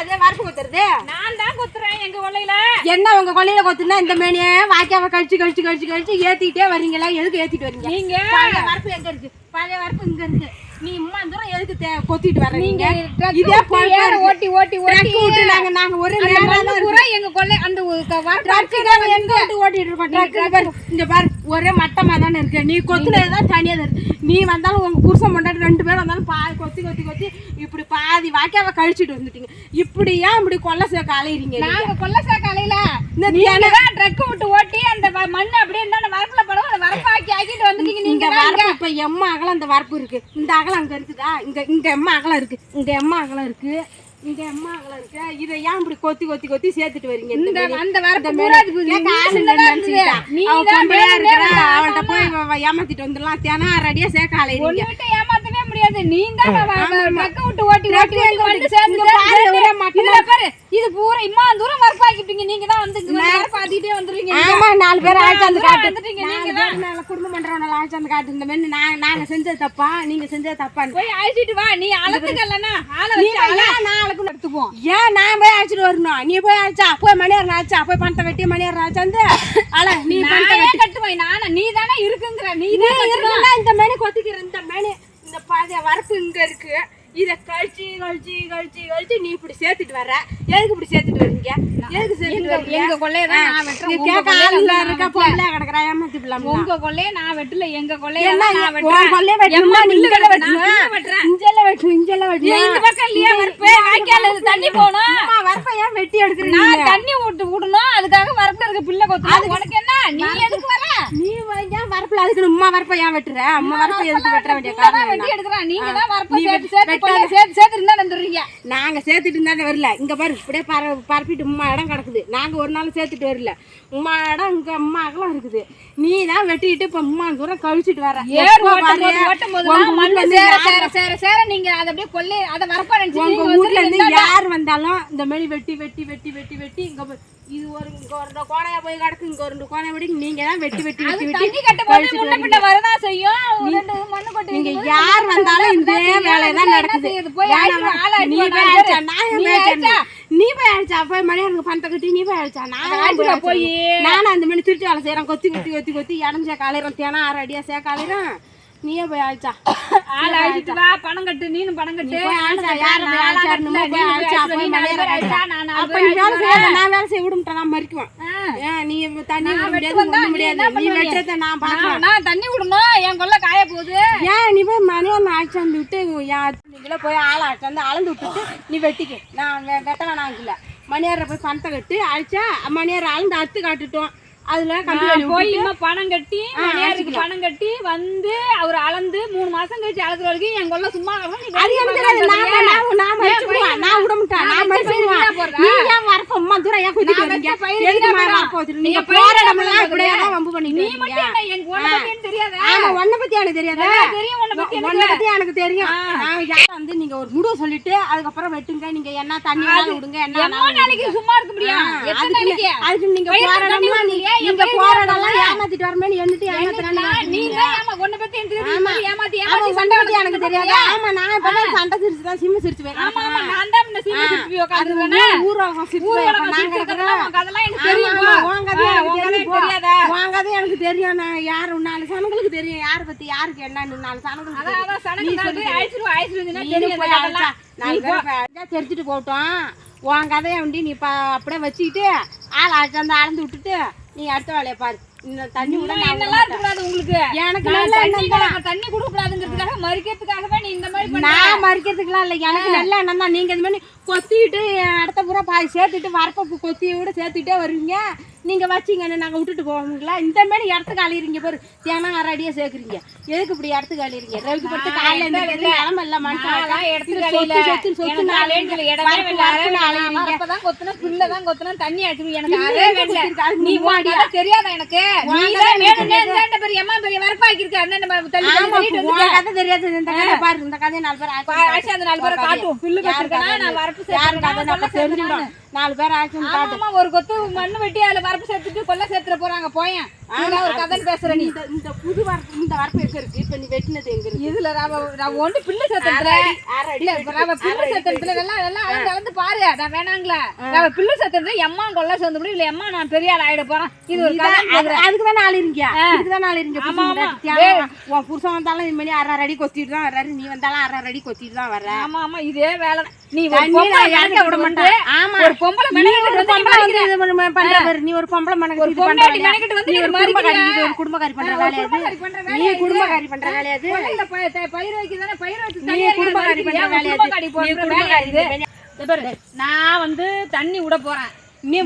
அது வரப்பு கொத்துறது நான் தான் கொத்துறேன் எங்க கொல்லையில. என்ன உங்க கொல்லையில கொத்துனா இந்த மேனிய வாய்க்காவை கழிச்சு ஏத்திட்டே வர்றீங்களா? எதுக்கு ஏத்திட்டு வரீங்க? நீங்க பழைய வரப்பு எங்க இருக்கு? பழைய வரப்பு இங்க இருக்கு. நீ இம்மா தூரம் எதுக்கு கொத்திட்டு வர்ற? நீங்க இதே ஓட்டி நாங்க ஒரு நேரம் பூரா எங்க கொல்லை அந்த எங்க ஓட்டிட்டு இருக்கோம். இங்க பாரு ஒரே மட்டமா தானே இருக்கு. நீ கொத்துனதுதான் தனியா இருக்கு. நீ வந்தாலும் உங்க புருஷன் கொண்டாடி 2 பேரும் வந்தாலும் கொத்தி இப்படி பாதி வாய்க்காவை கழிச்சுட்டு வந்துட்டீங்க. இப்படி ஏன் இப்படி கொல்லை சேர்க்க அலையிறீங்க? நாங்க கொல்லை சேர்க்க அலையில ட்ரக் விட்டு ஓட்டி அந்த மண்ணு அப்படியே இருந்தா வரப்புல படம் அந்த வரப்பாக்கி ஆக்கிட்டு வந்துட்டீங்க. நீங்க வரப்பு இப்ப எம்மா அகலம் அந்த வரப்பு இருக்கு. இந்த அகலம் அங்க இருக்குதா? இங்க எம்மா அகலம் இருக்கு. இங்க எம்மா அகலம் இருக்கு. இதை ஏன் இப்படி கொத்தி சேர்த்துட்டு வரீங்க? அந்த வரப்பு பூரா அவன்கிட்ட போய் ஏமாத்திட்டு வந்துடலாம். தினம் 6 அடியா சேர்க்க அலையிறீங்க. ஏமாத்தவே முடியாது. நீ தான் ட்ரக் விட்டு ஓட்டி பாரு. இது பூரா இம்மா தூரம் வரப்பாக்கிட்டீங்க. நீங்க தான் வந்து பாத்திட்டே வந்துருவீங்க. ஆமா 4 பேர் ஆழ்ச்சாந்து காட்டுறீங்க. நீங்க தான் குடும்பம் பண்றவங்க ஆழ்ச்சாந்து காட்டு. இந்த மாதிரி நாங்க செஞ்சது தப்பா? நீங்க செஞ்சது தப்பா? போய் அழைச்சிட்டு வா. நீ அளத்துக்கலன்னா எடுத்துப்போம். ஏன் நான் போய் அழைச்சிட்டு வரணும்? நீ போய் அழைச்சா போய் மணியார் ஆச்சா போய் பணத்தை வெட்டி மணியார் ஆச்சாந்து நீ கட்டுவாய். நானா நீ தானே இருக்குங்கிற. நீ இந்த மேனி கொத்திக்கிற. இந்த மேனி இந்த பாதைய வரப்பு இங்க இருக்கு. இத கழிச்சு நீ இப்படி சேர்த்துட்டு வர. எதுக்கு இப்படி சேர்த்துட்டு வரீங்க? எதுக்கு சேர்த்துட்டு வரீங்க? எங்க கொல்லைய தான் நான் வெட்டுறேன். கேக்க ஆளுங்க இருக்க பொம்பளையா கிடக்குறா ஏமாத்தி பிள்ளை. உங்க கொல்லைய நான் வெட்டல. எங்க கொல்லைய நான் வெட்டுறேன். உன் கொல்லைய வெட்டுமா? நீங்க வெட்டுறேன். இஞ்செல்லாம் வெட்டு. இந்த பக்கம் இல்லையா வரப்பு? வாய்க்கால தண்ணி போணும். அம்மா வரப்ப ஏன் வெட்டி எடுக்குறீங்க? நான் தண்ணி விடணும். அதுக்காக வரப்புல இருக்க பிள்ளை கொத்து. உனக்கு என்ன? நீ எதுக்கு வர? நீ ஏன் வரப்புல அதுக்கு அம்மா வரப்ப ஏன் வெட்டுற? அம்மா வரப்ப எதுக்கு வெட்ட வேண்டிய காரணம் வெட்டி எடுக்கறேன். நீங்க தான் வரப்பு சேர்த்து இருந்தா வந்துடுறீங்க. நாங்க சேர்த்துட்டு இருந்தா வரல. இங்க பாரு இப்படியே பரப்பிட்டு உம்மா இடம் கிடக்குது. நாங்க ஒரு நாள் சேர்த்துட்டு வரல. உம்மா இடம் இங்க அம்மா அகலம் இருக்குது. நீ தான் வெட்டிட்டு இப்ப உம்மா தூரம் கழிச்சுட்டு வர. நீங்க அதை அப்படியே கொல்லை அதை வரப்பா உங்க ஊர்ல இருந்து யார் வந்தாலும் இந்த மாதிரி வெட்டி இங்க இது ஒரு இங்க ஒரு கோணையா போய் கிடக்கு. இங்க ஒரு கோணையா போய் நீங்க தான் வெட்டி தண்ணி கட்ட போது முன்ன பின்ன வரதான் செய்யும். மண்ணு கொட்டி நீங்க யார் வந்தாலும் இந்த வேலை தான் நடக்குது. நீ போய் அழைச்சா போய் மணியாருக்கு பணத்தை கட்டி நீ போய் அழைச்சா நானும் அந்த மாதிரி திருச்சி வேலை செய்யறேன். கொத்தி இடஞ்சா காலையிறோம். தினம் 6 அடியா சேர்க்க அலையிறோம். நீயே போய் அழைச்சா ஆள் அழைச்சிட்டு வா. பணம் கட்டு. நீனு பணம் கட்டு. நான் வேலை செய்ய விடுமுட்டேன். நான் மறிக்குவேன். நீ தண்ணி முடியாது. நீ வெட்டுறத நான் பாக்குறேன். நான் தண்ணி விடணும். என் கொல்ல காய போகுது. ஏன் நீ போய் மணியார் அழைச்சாந்து விட்டு நீங்களே போய் ஆளை அழைச்சாந்து அளந்து விட்டுட்டு நீ வெட்டிக்க. நான் வெட்ட வேணாம். இல்லை மணியாரை போய் பணத்தை கட்டு அழைச்சா மணியார் அளந்து அத்து காட்டுட்டோம். அதுல போய் பணம் கட்டி மணியாருக்கு பணம் கட்டி வந்து அவர் அளந்து 3 மாசம் கழிச்சு அளக்குற வரைக்கும் என் கொல்ல சும்மா எனக்கு தெரியும். நீங்க ஒரு முடிவு சொல்லிட்டு அதுக்கப்புறம் வெட்டுங்க. நீங்க என்ன தண்ணி விடுங்க. என்ன சும்மா இருக்க முடியும்? அதுக்கு நீங்க நீங்க போறதெல்லாம் ஏமாத்திட்டு வரமேன்னு எண்ணிட்டு எனக்கு தெரியாது. ஆமா நான் இப்பதான் சண்டை சிரிச்சுதான் சிம்ம சிரிச்சுவேன். எனக்கு தெரியும். நான் யாரு 4 சனங்களுக்கு தெரியும். யார பத்தி யாருக்கு என்னன்னு 4 சனங்களுக்கு தெரிஞ்சுட்டு போட்டோம். உன் கதையை வண்டி நீ அப்படியே வச்சுக்கிட்டு ஆள் ஆச்சாந்து அளந்து விட்டுட்டு நீ அடுத்த வேலையை பாரு. இந்த தண்ணி கூட உங்களுக்கு எனக்கு தண்ணி கொடுக்கூடாதுங்கிறதுக்காக மறிக்கிறதுக்காகவே நீ இந்த மாதிரி நான் மறிக்கிறதுக்குலாம் இல்லை. எனக்கு நல்ல எண்ணம் தான். நீங்க இந்த மாதிரி கொத்திட்டு அடுத்த பூரா பாதி சேர்த்துட்டு வரப்ப கொத்தியோட சேர்த்துட்டே வருவீங்க. நீங்க வச்சிங்க நாங்க விட்டுட்டு போவோங்களா? இந்த மாதிரி இடத்துக்கு அழிறீங்க பாரு. தினம் 6 அடியா சேர்க்குறீங்க. எதுக்கு இப்படி இடத்துக்கு அழிறீங்க? ரவிக்கு படுத்து காலையில இடம் இல்ல மனுஷன் தண்ணி அடிச்சு எனக்கு நீ தெரியாதா? எனக்கு தெரியாது. இந்த கதை பாரு. இந்த கதையை 4 பேர் காட்டும். 4 பேர் ஆச்சு. ஒரு கொத்து மண்ணு வெட்டி அதுல வரப்பு சேர்த்துட்டு கொல்ல சேர்த்துட்டு போறாங்க. போயேன் ஒரு கதை பேசுற நீ. இந்த புது வரப்பு இந்த வரப்பு எங்க இருக்கு? இப்ப நீ வெட்டினது எங்க இருக்கு? இதுல ஒன்று பிள்ளை சேர்த்துல பிள்ளை சேர்த்துல எல்லாம் கலந்து பாரு நான் வேணாங்களா பிள்ளை சத்தது எம்மா கொள்ள சேர்ந்து முடியும் இல்ல எம்மா நான் பெரிய ஆள் ஆயிட போறேன் இது ஒரு அதுக்குதான் நாள் இருக்கியா இதுக்குதான் நாள் இருங்க உன் புருஷன் வந்தாலும் இது மாதிரி 6 அடி கொத்திட்டு தான் வர்றாரு நீ வந்தாலும் 6 அடி கொத்திட்டு தான் வர்ற ஆமா ஆமா இதே வேலை நீ ஒரு பொம்பளை விட மாட்டேன் ஆமா ஒரு பொம்பளை நீ ஒரு பொம்பளை ஒரு பொண்டாட்டி மெனக்கிட்டு வந்து ஒரு குடும்பக்காரி பண்ற வேலையாது நீ குடும்பக்காரி பண்ற வேலையாது பயிர் வைக்கதானே பயிர் வச்சு நீ குடும்பக்காரி பண்ற வேலையாது நான் வந்து தண்ணி விட போறேன் நீ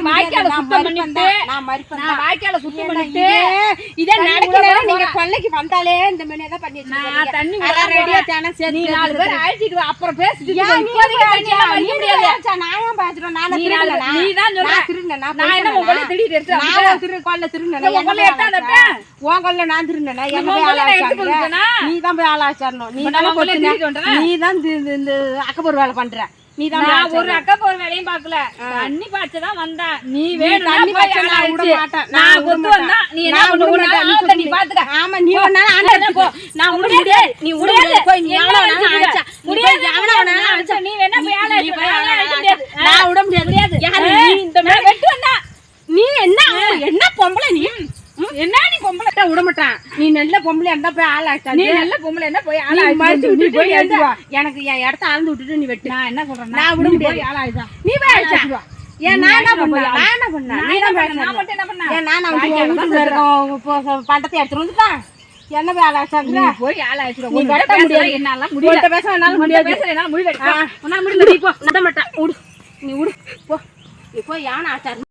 வாய்க்கால சுத்தம் பண்ணிட்டு வாய்க்கால சுத்தம் பண்ணிட்டு இதே நடக்கல நீங்க கொல்லைக்கு வந்தாலே இந்த மணி தான் பண்ணி நான் தண்ணி ரெடியா தான சரி நீ 4 பேர் அழைச்சிட்டு அப்புறம் பேசிட்டு நான் ஏன் பாத்துறேன் நான் நீ தான் சொல்ற திருண்ணேன் நான் என்ன உன் கொல்லை திருடிட்டு எடுத்து நான் கொல்லை திருண்ணேன் உன் கொல்லை எடுத்தானே உன் கொல்லை நான் திருண்ணேன் என்ன போய் ஆளாச்சாரணும் நீ தான் போய் ஆளாச்சாரணும் நீ தான் இந்த அக்கபூர் வேலை பண்ற நான் ஒரு அக்கபூர் வேலையும் பாக்கல தண்ணி பாய்ச்சதான் வந்தேன் நீ வேணும் தண்ணி பாய்ச்ச விட மாட்டேன் நான் கொத்து வந்தா நீ என்ன பண்ணுவ நீ பாத்துக்க ஆமா நீ ஒண்ணால ஆண்டே போ நான் முடியாது நீ முடியாது போய் நீ அவன அழைச்சா முடியாது அவன அழைச்சா நீ வேணா போய் ஆள முடியாது நான் விட முடியாது யாரு நீ இந்த மாதிரி வெட்டு வந்தா நீ என்ன பொம்பளை நீ என்ன நீ பொம்பளை விட மாட்டான் நீ நல்ல பொம்பளை இருந்தா போய் ஆள் ஆச்சா நீ நல்ல பொம்பளை இருந்தா போய் ஆள் ஆச்சு போய் எனக்கு என் இடத்த அளந்து விட்டுட்டு நீ வெட்டு நான் என்ன சொல்றேன் நான் விட முடியாது ஆள் ஆயிச்சா நீ போய் ஆச்சா ஏன் நான் என்ன பண்ணேன் நீ தான் நான் மட்டும் என்ன பண்ணேன் ஏன் நான் வீட்டுல இருக்கோம் பண்டத்தை எடுத்துட்டு வந்துட்டான் என்ன போய் ஆள் ஆச்சாங்க போய் ஆள் ஆயிச்சு நீ வெட்ட முடியாது என்னால முடியல பேச என்னால முடியாது பேச என்னால முடியல உன்னால முடியல நீ போ விட மாட்டேன் விடு நீ விடு போ நீ போய் யானை ஆச்சாரு